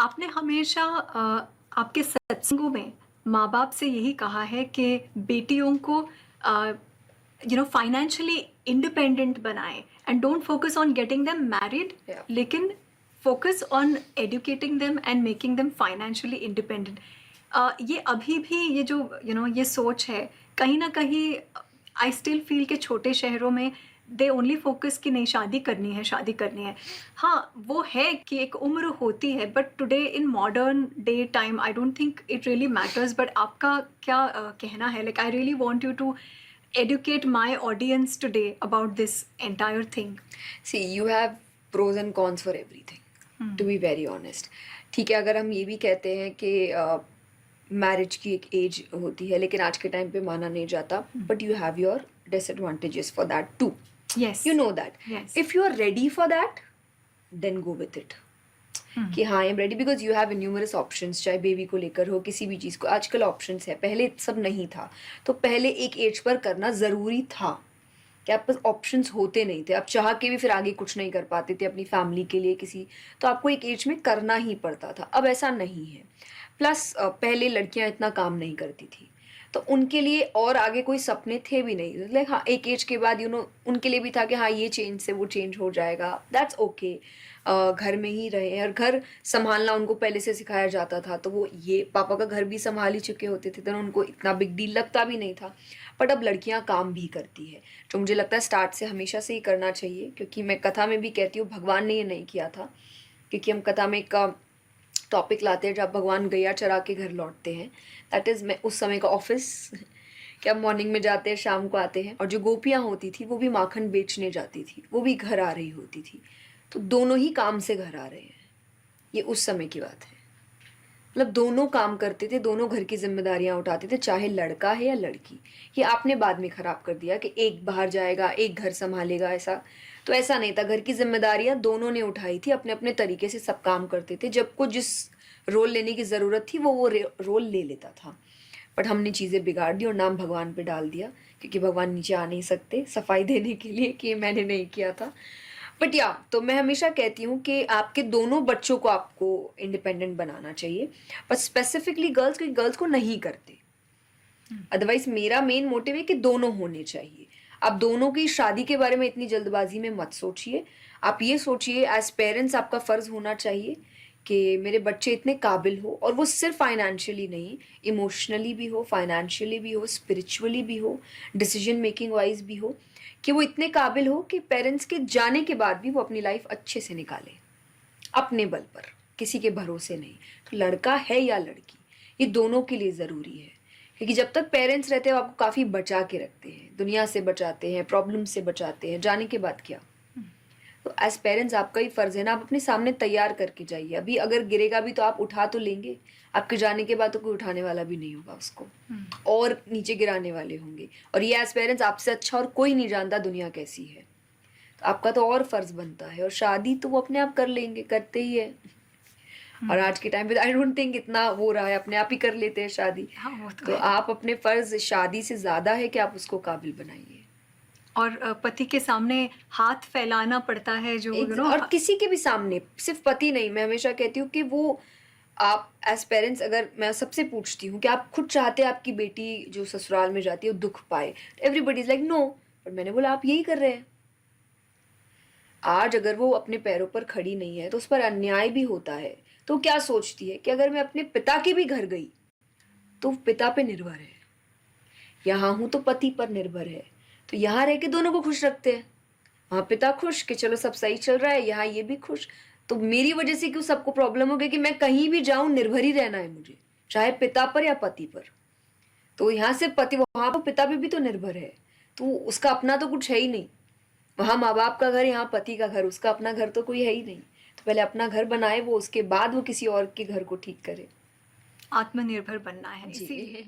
आपने हमेशा आपके सत्संगों में माँ-बाप से यही कहा है कि बेटियों को फाइनेंशियली इंडिपेंडेंट बनाएं and don't focus on getting them married, Yeah. लेकिन focus on educating them and making them financially independent. ये अभी भी ये जो ये सोच है, कहीं ना कहीं आई स्टिल फील के छोटे शहरों में दे ओनली फोकस कि नहीं शादी करनी है, शादी करनी है। हाँ, वो है कि एक उम्र होती है, but today in modern day time I don't think it really matters. But आपका क्या कहना है? Like I really want you to educate my audience today about this entire thing. See, you have pros and cons for everything, to be very honest. ठीक है, अगर हम ये भी कहते हैं कि मैरिज की एक एज होती है, लेकिन आज के टाइम पे माना नहीं जाता, but you have your disadvantages for that too. Yes. You know that. Yes. If you are ready for that, then go with it. कि हाँ, I am ready because you have numerous options, चाहे baby को लेकर हो, किसी भी चीज़ को. आजकल ऑप्शंस है, पहले सब नहीं था. तो पहले एक एज पर करना ज़रूरी था कि आप पास ऑप्शंस होते नहीं थे. आप चाह के भी फिर आगे कुछ नहीं कर पाते थे अपनी फैमिली के लिए किसी, तो आपको एक एज में करना ही पड़ता था. अब ऐसा नहीं है. प्लस पहले लड़कियां इतना काम नहीं करती थी, तो उनके लिए और आगे कोई सपने थे भी नहीं. लाइक हाँ, एक एज के बाद उनके लिए भी था कि हाँ, ये चेंज से वो चेंज हो जाएगा, दैट्स ओके. घर में ही रहे, और घर संभालना उनको पहले से सिखाया जाता था, तो वो ये पापा का घर भी संभाल ही चुके होते थे, तो उनको इतना बिग डील लगता भी नहीं था. बट अब लड़कियां काम भी करती है, जो मुझे लगता है स्टार्ट से हमेशा से ही करना चाहिए. क्योंकि मैं कथा में भी कहती हूँ, भगवान ने ये नहीं किया था. क्योंकि हम कथा में एक टॉपिक लाते हैं जब भगवान गैया चरा के घर लौटते हैं, दैट इज़ मैं उस समय का ऑफिस कि अब मॉर्निंग में जाते हैं, शाम को आते हैं. और जो गोपियाँ होती थी वो भी माखन बेचने जाती थी, वो भी घर आ रही होती थी. तो दोनों ही काम से घर आ रहे हैं. ये उस समय की बात है. मतलब दोनों काम करते थे, दोनों घर की जिम्मेदारियां उठाते थे, चाहे लड़का है या लड़की. ये आपने बाद में ख़राब कर दिया कि एक बाहर जाएगा, एक घर संभालेगा. ऐसा तो ऐसा नहीं था. घर की जिम्मेदारियां दोनों ने उठाई थी, अपने अपने तरीके से सब काम करते थे. जब को जिस रोल लेने की ज़रूरत थी वो रोल ले लेता था. बट हमने चीज़ें बिगाड़ दी और नाम भगवान पे डाल दिया, क्योंकि भगवान नीचे आ नहीं सकते सफाई देने के लिए कि मैंने नहीं किया था. बट या तो मैं हमेशा कहती हूँ कि आपके दोनों बच्चों को आपको इंडिपेंडेंट बनाना चाहिए, बट स्पेसिफिकली गर्ल्स, क्योंकि गर्ल्स को नहीं करते. अदरवाइज मेरा मेन मोटिव है कि दोनों होने चाहिए. आप दोनों की शादी के बारे में इतनी जल्दबाजी में मत सोचिए. आप ये सोचिए, एज पेरेंट्स आपका फ़र्ज़ होना चाहिए कि मेरे बच्चे इतने काबिल हो, और वो सिर्फ फाइनेंशियली नहीं, इमोशनली भी हो, फाइनेंशियली भी हो, स्पिरिचुअली भी हो, डिसीजन मेकिंग वाइज भी हो, कि वो इतने काबिल हो कि पेरेंट्स के जाने के बाद भी वो अपनी लाइफ अच्छे से निकाले, अपने बल पर, किसी के भरोसे नहीं. तो लड़का है या लड़की, ये दोनों के लिए ज़रूरी है. क्योंकि जब तक पेरेंट्स रहते हैं वो आपको काफ़ी बचा के रखते हैं, दुनिया से बचाते हैं, प्रॉब्लम से बचाते हैं. जाने के बाद क्या? तो एज पेरेंट्स आपका ही फ़र्ज़ है ना, आप अपने सामने तैयार करके जाइए. अभी अगर गिरेगा भी तो आप उठा तो लेंगे, आपके जाने के बाद तो कोई उठाने वाला भी नहीं होगा उसको, और नीचे गिराने वाले होंगे. और ये एज पेरेंट्स आपसे अच्छा और कोई नहीं जानता दुनिया कैसी है. तो आपका तो और फ़र्ज़ बनता है. और शादी तो वो अपने आप कर लेंगे, करते ही है. और आज के टाइम पे आई डोंट थिंक इतना वो रहा है, अपने आप ही कर लेते हैं शादी. हाँ, वो तो तो है। आप अपने फ़र्ज़ शादी से ज़्यादा है कि आप उसको काबिल बनाइए. और पति के सामने हाथ फैलाना पड़ता है, जो और किसी के भी सामने, सिर्फ पति नहीं. मैं हमेशा कहती हूँ कि वो आप एज पेरेंट्स, अगर मैं सबसे पूछती हूँ कि आप खुद चाहते हैं आपकी बेटी जो ससुराल में जाती है वो दुख पाए, एवरीबडी इज लाइक नो. पर मैंने बोला आप यही कर रहे हैं. आज अगर वो अपने पैरों पर खड़ी नहीं है तो उस पर अन्याय भी होता है. तो क्या सोचती है कि अगर मैं अपने पिता के भी घर गई तो पिता पे निर्भर है, यहाँ हूँ तो पति पर निर्भर है. तो यहाँ रह के दोनों को खुश रखते हैं. वहाँ पिता खुश कि चलो सब सही चल रहा है, यहाँ ये भी खुश. तो मेरी वजह से क्यों सबको प्रॉब्लम हो गई कि मैं कहीं भी जाऊं निर्भर ही रहना है मुझे, चाहे पिता पर या पति पर. तो यहाँ से पति, वहाँ पर पिता पे भी तो निर्भर है. तो उसका अपना तो कुछ है ही नहीं. वहाँ माँ बाप का घर, यहाँ पति का घर, उसका अपना घर तो कोई है ही नहीं. तो पहले अपना घर बनाए वो, उसके बाद वो किसी और के घर को ठीक करे. आत्मनिर्भर बनना है जी. इसीलिए